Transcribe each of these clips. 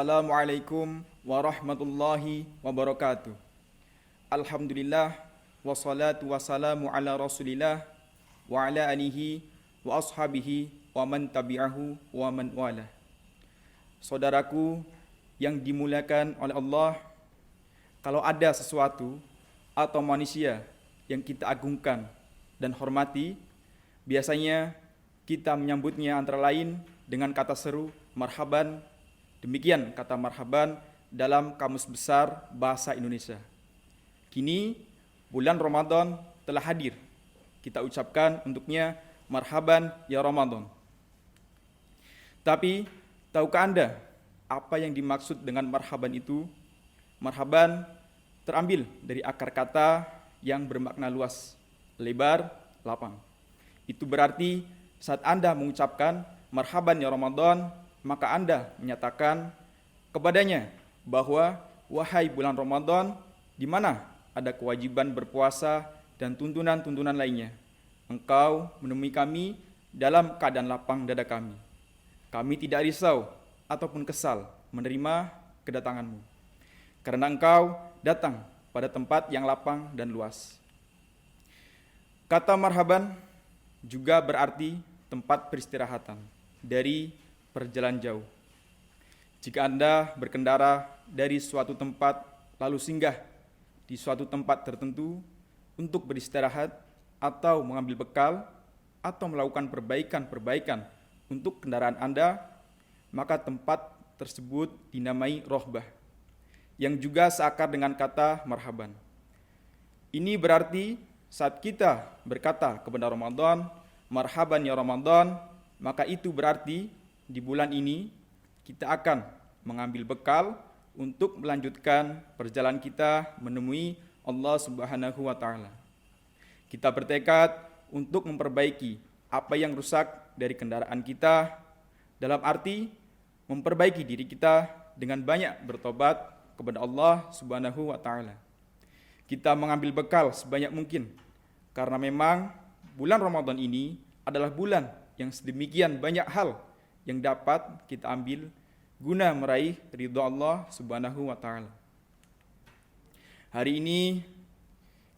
Assalamualaikum warahmatullahi wabarakatuh. Alhamdulillah wassalatu wassalamu ala Rasulillah wa ala alihi wa ashabihi wa man tabi'ahu wa man wala. Saudaraku yang dimuliakan oleh Allah, kalau ada sesuatu atau manusia yang kita agungkan dan hormati, biasanya kita menyambutnya antara lain dengan kata seru marhaban. Demikian kata marhaban dalam Kamus Besar Bahasa Indonesia. Kini bulan Ramadan telah hadir. Kita ucapkan untuknya marhaban ya Ramadan. Tapi tahukah Anda apa yang dimaksud dengan marhaban itu? Marhaban terambil dari akar kata yang bermakna luas, lebar, lapang. Itu berarti saat Anda mengucapkan marhaban ya Ramadan, maka Anda menyatakan kepadanya bahwa wahai bulan Ramadan, di mana ada kewajiban berpuasa dan tuntunan-tuntunan lainnya, engkau menemui kami dalam keadaan lapang dada kami. Kami tidak risau ataupun kesal menerima kedatanganmu, karena engkau datang pada tempat yang lapang dan luas. Kata marhaban juga berarti tempat peristirahatan dari perjalanan jauh. Jika Anda berkendara dari suatu tempat lalu singgah di suatu tempat tertentu untuk beristirahat atau mengambil bekal atau melakukan perbaikan-perbaikan untuk kendaraan Anda, maka tempat tersebut dinamai rohbah, yang juga seakar dengan kata marhaban. Ini berarti saat kita berkata kepada Ramadan, marhaban ya Ramadan, maka itu berarti di bulan ini kita akan mengambil bekal untuk melanjutkan perjalanan kita menemui Allah Subhanahu wa Ta'ala. Kita bertekad untuk memperbaiki apa yang rusak dari kendaraan kita, dalam arti memperbaiki diri kita dengan banyak bertobat kepada Allah Subhanahu wa Ta'ala. Kita mengambil bekal sebanyak mungkin, karena memang bulan Ramadan ini adalah bulan yang sedemikian banyak hal yang dapat kita ambil guna meraih ridha Allah Subhanahu wa Ta'ala. Hari ini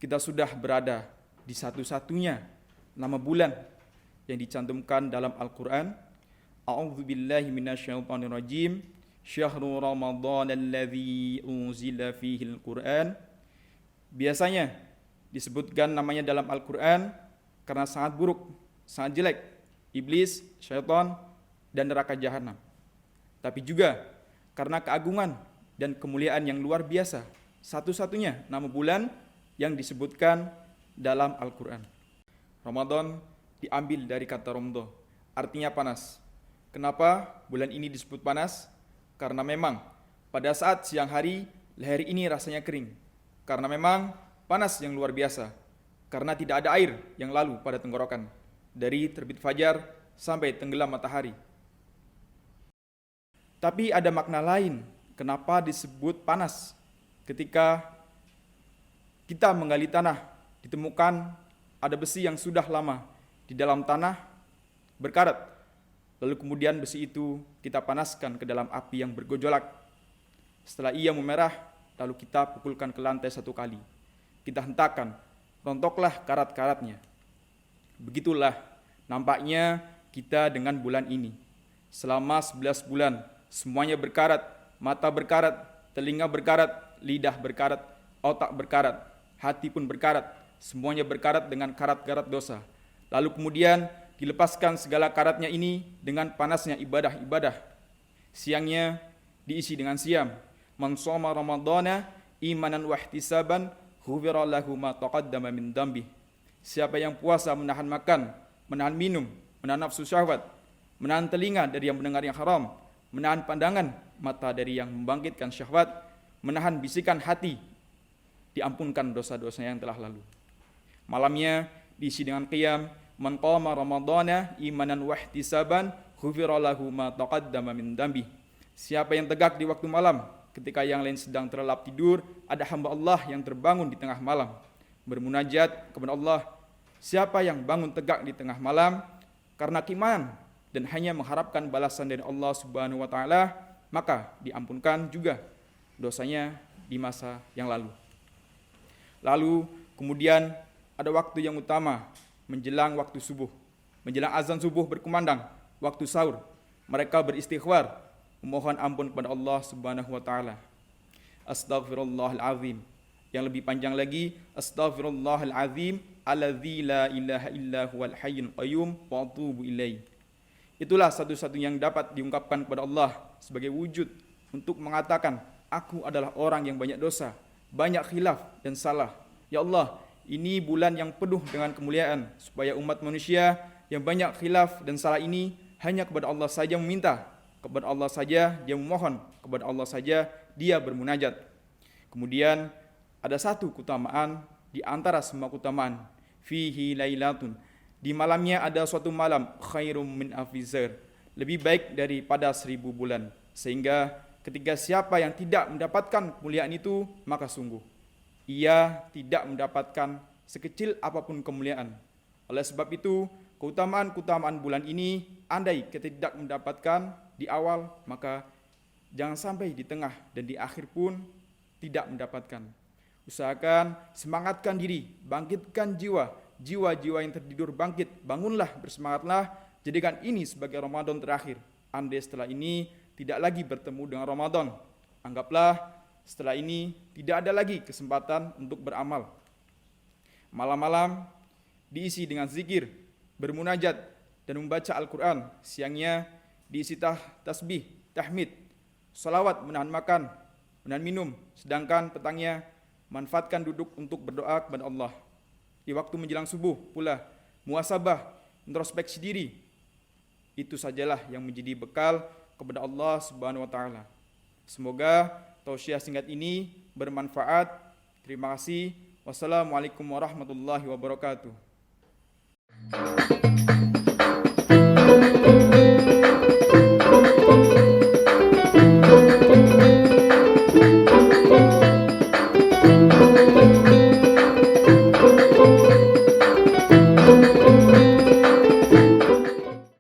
kita sudah berada di satu-satunya nama bulan yang dicantumkan dalam Al-Quran. A'udzubillahi minasyaitonirrajim. Syahrul Ramadan alladzi unzila fihil Qur'an. Biasanya disebutkan namanya dalam Al-Quran karena sangat buruk, sangat jelek, iblis, syaitan, dan neraka jahanam. Tapi juga karena keagungan dan kemuliaan yang luar biasa, satu-satunya nama bulan yang disebutkan dalam Al-Quran. Ramadan diambil dari kata romdo, artinya panas. Kenapa bulan ini disebut panas? Karena memang pada saat siang hari, leher ini rasanya kering. Karena memang panas yang luar biasa. Karena tidak ada air yang lalu pada tenggorokan, dari terbit fajar sampai tenggelam matahari. Tapi ada makna lain kenapa disebut panas. Ketika kita menggali tanah, ditemukan ada besi yang sudah lama di dalam tanah berkarat. Lalu kemudian besi itu kita panaskan ke dalam api yang bergejolak. Setelah ia memerah, lalu kita pukulkan ke lantai satu kali. Kita hentakkan, rontoklah karat-karatnya. Begitulah nampaknya kita dengan bulan ini. Selama 11 bulan, semuanya berkarat, mata berkarat, telinga berkarat, lidah berkarat, otak berkarat, hati pun berkarat, semuanya berkarat dengan karat-karat dosa. Lalu kemudian dilepaskan segala karatnya ini dengan panasnya ibadah-ibadah. Siangnya diisi dengan siam. Man shoma ramadhana imanan wa ihtisaban ghufira lahu ma taqaddama min dhanbi. Siapa yang puasa menahan makan, menahan minum, menahan nafsu syahwat, menahan telinga dari yang mendengar yang haram, menahan pandangan mata dari yang membangkitkan syahwat, menahan bisikan hati, diampunkan dosa-dosa yang telah lalu. Malamnya diisi dengan qiyam. Man qama ramadhana imanan wa ihtisaban ghufira lahu ma taqaddama min dhanbi. Siapa yang tegak di waktu malam ketika yang lain sedang terlelap tidur, ada hamba Allah yang terbangun di tengah malam bermunajat kepada Allah. Siapa yang bangun tegak di tengah malam karena keimanan dan hanya mengharapkan balasan dari Allah Subhanahu wa Ta'ala, maka diampunkan juga dosanya di masa yang lalu. Lalu kemudian ada waktu yang utama menjelang waktu subuh. Menjelang azan subuh berkumandang, waktu sahur, mereka beristighfar, memohon ampun kepada Allah Subhanahu wa taala. Astaghfirullahalazim. Yang lebih panjang lagi, astaghfirullahalazim alladzi la ilaha illa huwal hayyul qayyum wa atubu ilaih. Itulah satu-satu yang dapat diungkapkan kepada Allah sebagai wujud untuk mengatakan, aku adalah orang yang banyak dosa, banyak khilaf dan salah. Ya Allah, ini bulan yang penuh dengan kemuliaan, supaya umat manusia yang banyak khilaf dan salah ini hanya kepada Allah saja meminta, kepada Allah saja dia memohon, kepada Allah saja dia bermunajat. Kemudian ada satu keutamaan di antara semua keutamaan, fihi lailatun, di malamnya ada suatu malam, khairum min alfizar, lebih baik daripada 1000 bulan. Sehingga ketika siapa yang tidak mendapatkan kemuliaan itu, maka sungguh ia tidak mendapatkan sekecil apapun kemuliaan. Oleh sebab itu, keutamaan-keutamaan bulan ini, andai kita tidak mendapatkan di awal, maka jangan sampai di tengah dan di akhir pun tidak mendapatkan. Usahakan, semangatkan diri, bangkitkan jiwa, jiwa-jiwa yang tertidur bangkit, bangunlah, bersemangatlah, jadikan ini sebagai Ramadan terakhir. Andai setelah ini tidak lagi bertemu dengan Ramadan, anggaplah setelah ini tidak ada lagi kesempatan untuk beramal. Malam-malam diisi dengan zikir, bermunajat, dan membaca Al-Quran. Siangnya diisi tasbih, tahmid, salawat, menahan makan, menahan minum. Sedangkan petangnya manfaatkan duduk untuk berdoa kepada Allah. Di waktu menjelang subuh pula muhasabah, introspeksi diri. Itu sajalah yang menjadi bekal kepada Allah Subhanahu wa taala. Semoga tausiah singkat ini bermanfaat. Terima kasih. Wassalamualaikum warahmatullahi wabarakatuh.